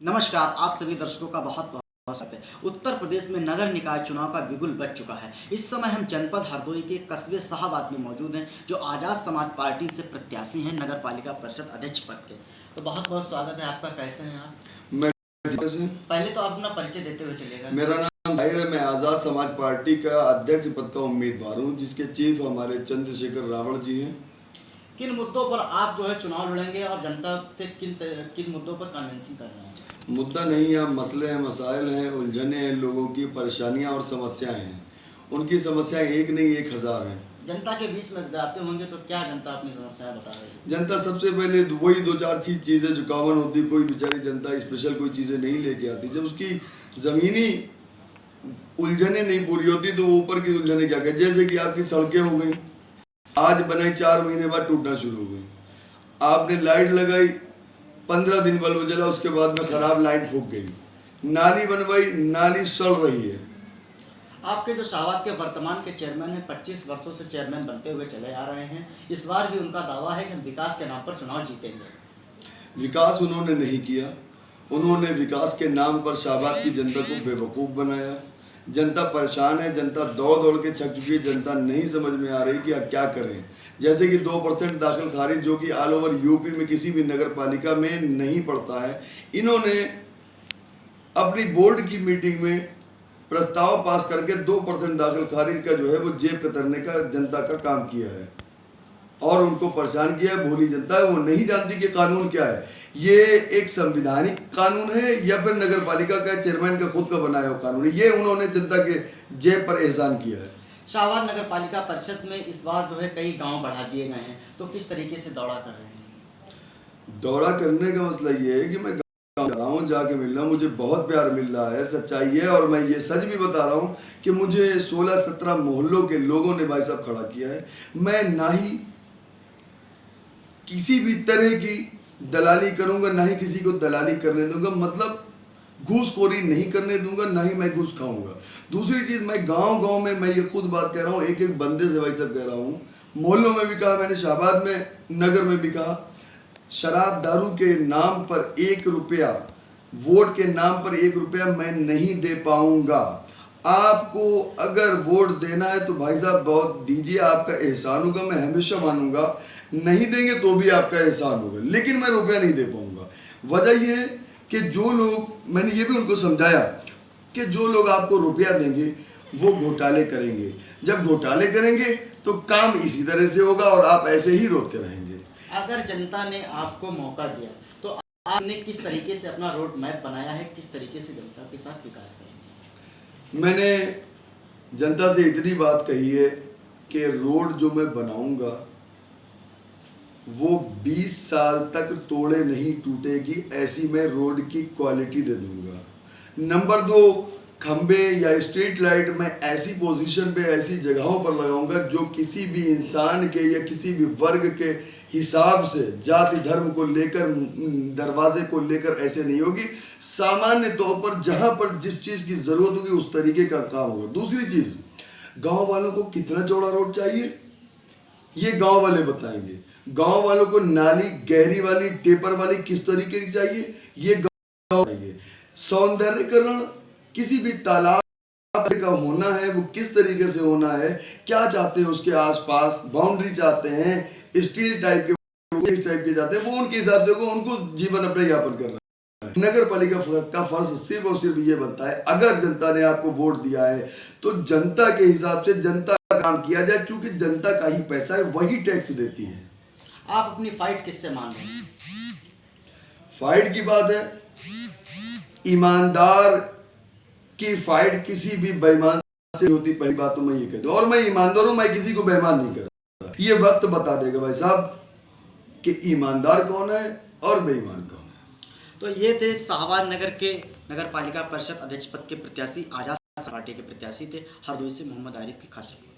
नमस्कार, आप सभी दर्शकों का बहुत बहुत स्वागत है। उत्तर प्रदेश में नगर निकाय चुनाव का बिगुल बज चुका है। इस समय हम जनपद हरदोई के कस्बे शाहाबाद में मौजूद हैं, जो आजाद समाज पार्टी से प्रत्याशी हैं नगर पालिका परिषद अध्यक्ष पद के। तो बहुत बहुत स्वागत है आपका। कैसे हैं आप? मैं पहले तो आप अपना परिचय देते हुए चलिएगा। मेरा नाम ताहिर है। मैं आजाद समाज पार्टी का अध्यक्ष पद का उम्मीदवार हूँ, जिसके चीफ हमारे चंद्रशेखर रावण जी हैं। किन मुद्दों पर आप जो है चुनाव लड़ेंगे और जनता से किन मुद्दों पर कन्विंसिंग कर रहे हैं? मुद्दा नहीं है, मसले हैं, मसाइल हैं, उलझने हैं, लोगों की परेशानियां और समस्याएं हैं। उनकी समस्याएं एक नहीं 1000 हैं। जनता के बीच में जाते होंगे तो क्या जनता अपनी समस्याएं बता रही है? जनता सबसे पहले वही 2-4 चीज़ें जो कॉमन होती, कोई बेचारी जनता स्पेशल कोई चीज़ें नहीं लेके आती। जब उसकी ज़मीनी उलझने नहीं पूरी होती तो वो ऊपर की उलझने क्या कहते, जैसे कि आपकी सड़कें हो गई, आज बनाई 4 महीने बाद टूटना शुरू हो गई। आपने लाइट लगाई, 15 दिन बल्ब जला, उसके बाद में खराब लाइट फूक गई। नाली बनवाई, नाली सड़ रही है। आपके जो शाहाबाद के वर्तमान के चेयरमैन हैं, 25 वर्षों से चेयरमैन बनते हुए चले आ रहे हैं। इस बार भी उनका दावा है कि हम विकास के नाम पर चुनाव जीतेंगे। विकास उन्होंने नहीं किया। उन्होंने विकास के नाम पर शाहाबाद की जनता को बेवकूफ़ बनाया। जनता परेशान है, जनता दौड़ दौड़ के थक चुकी है। जनता नहीं समझ में आ रही कि अब क्या करें। जैसे कि 2% दाखिल खारिज, जो कि ऑल ओवर यूपी में किसी भी नगर पालिका में नहीं पड़ता है। इन्होंने अपनी बोर्ड की मीटिंग में प्रस्ताव पास करके 2% दाखिल खारिज का जो है वो जेब कतरने का जनता का काम किया है और उनको परेशान किया है। भोली जनता है, वो नहीं जानती कि कानून क्या है। ये एक संविधानिक कानून है या फिर नगर पालिका का चेयरमैन का खुद का बनाया हुआ कानून है। ये उन्होंने जनता के जेब पर एहसान किया है। शाहाबाद नगर पालिका परिषद में इस बार जो है कई गांव बढ़ा दिए गए हैं, तो किस तरीके से दौड़ा कर रहे हैं? दौरा करने का मसला ये है कि मैं गाँव जा रहा हूँ, जाके मिल रहा हूँ, मुझे बहुत प्यार मिल रहा है, सच्चाई है। और मैं ये सच भी बता रहा हूँ कि मुझे 16-17 मोहल्लों के लोगों ने भाई साहब खड़ा किया है। मैं ना ही किसी भी तरह की दलाली करूंगा, ना ही किसी को दलाली करने दूंगा। मतलब घूसखोरी नहीं करने दूंगा, ना ही मैं घूस खाऊंगा। दूसरी चीज़, मैं गांव में मैं ये खुद बात कह रहा हूँ, एक बंदे से भाई साहब कह रहा हूँ। मोहल्लों में भी कहा मैंने, शाहाबाद में, नगर में भी कहा, शराब दारू के नाम पर 1 रुपया, वोट के नाम पर 1 रुपया मैं नहीं दे पाऊंगा। आपको अगर वोट देना है तो भाई साहब बहुत दीजिए, आपका एहसान होगा, मैं हमेशा मानूंगा। नहीं देंगे तो भी आपका एहसान होगा, लेकिन मैं रुपया नहीं दे पाऊंगा। वजह यह है कि जो लोग, मैंने ये भी उनको समझाया कि जो लोग आपको रुपया देंगे वो घोटाले करेंगे। जब घोटाले करेंगे तो काम इसी तरह से होगा और आप ऐसे ही रोते रहेंगे। अगर जनता ने आपको मौका दिया तो आपने किस तरीके से अपना रोड मैप बनाया है, किस तरीके से जनता के साथ विकास करेंगे? मैंने जनता से इतनी बात कही है कि रोड जो मैं बनाऊंगा वो 20 साल तक तोड़े नहीं टूटेगी, ऐसी मैं रोड की क्वालिटी दे दूंगा। नंबर 2, खंबे या स्ट्रीट लाइट मैं ऐसी पोजीशन पे, ऐसी जगहों पर लगाऊंगा जो किसी भी इंसान के या किसी भी वर्ग के हिसाब से, जाति धर्म को लेकर, दरवाजे को लेकर ऐसे नहीं होगी। सामान्य तौर पर जहां पर जिस चीज़ की ज़रूरत होगी उस तरीके का काम होगा। दूसरी चीज़, गांव वालों को कितना चौड़ा रोड चाहिए ये गांव वाले बताएंगे। गांव वालों को नाली गहरी वाली, टेपर वाली किस तरीके की चाहिए ये गांव बताएंगे। सौंदर्यीकरण किसी भी तालाब का होना है वो किस तरीके से होना है, क्या चाहते हैं उसके आसपास, बाउंड्री चाहते हैं, स्टील टाइप के, इस टाइप के चाहते हैं, वो उनके हिसाब से उनको जीवन अपने यापन करना है। नगर पालिका का फर्ज सिर्फ और सिर्फ ये बनता है, अगर जनता ने आपको वोट दिया है तो जनता के हिसाब से जनता का काम किया जाए। चूंकि जनता का ही पैसा है, वही टैक्स देती है। आप अपनी फाइट किससे मान रहे हैं? फाइट की बात है, ईमानदार की फाइट किसी भी बेईमान से होती। पहली बात तो मैं ये कह दूं, और मैं ईमानदार हूं, मैं किसी को बेईमान नहीं करता। ये वक्त बता देगा भाई साहब कि ईमानदार कौन है और बेईमान कौन है। तो ये थे शाहाबाद नगर के नगर पालिका परिषद अध्यक्ष पद के प्रत्याशी, आजाद पार्टी के प्रत्याशी थे हरदोई से मोहम्मद आरिफ की खास रिपोर्ट।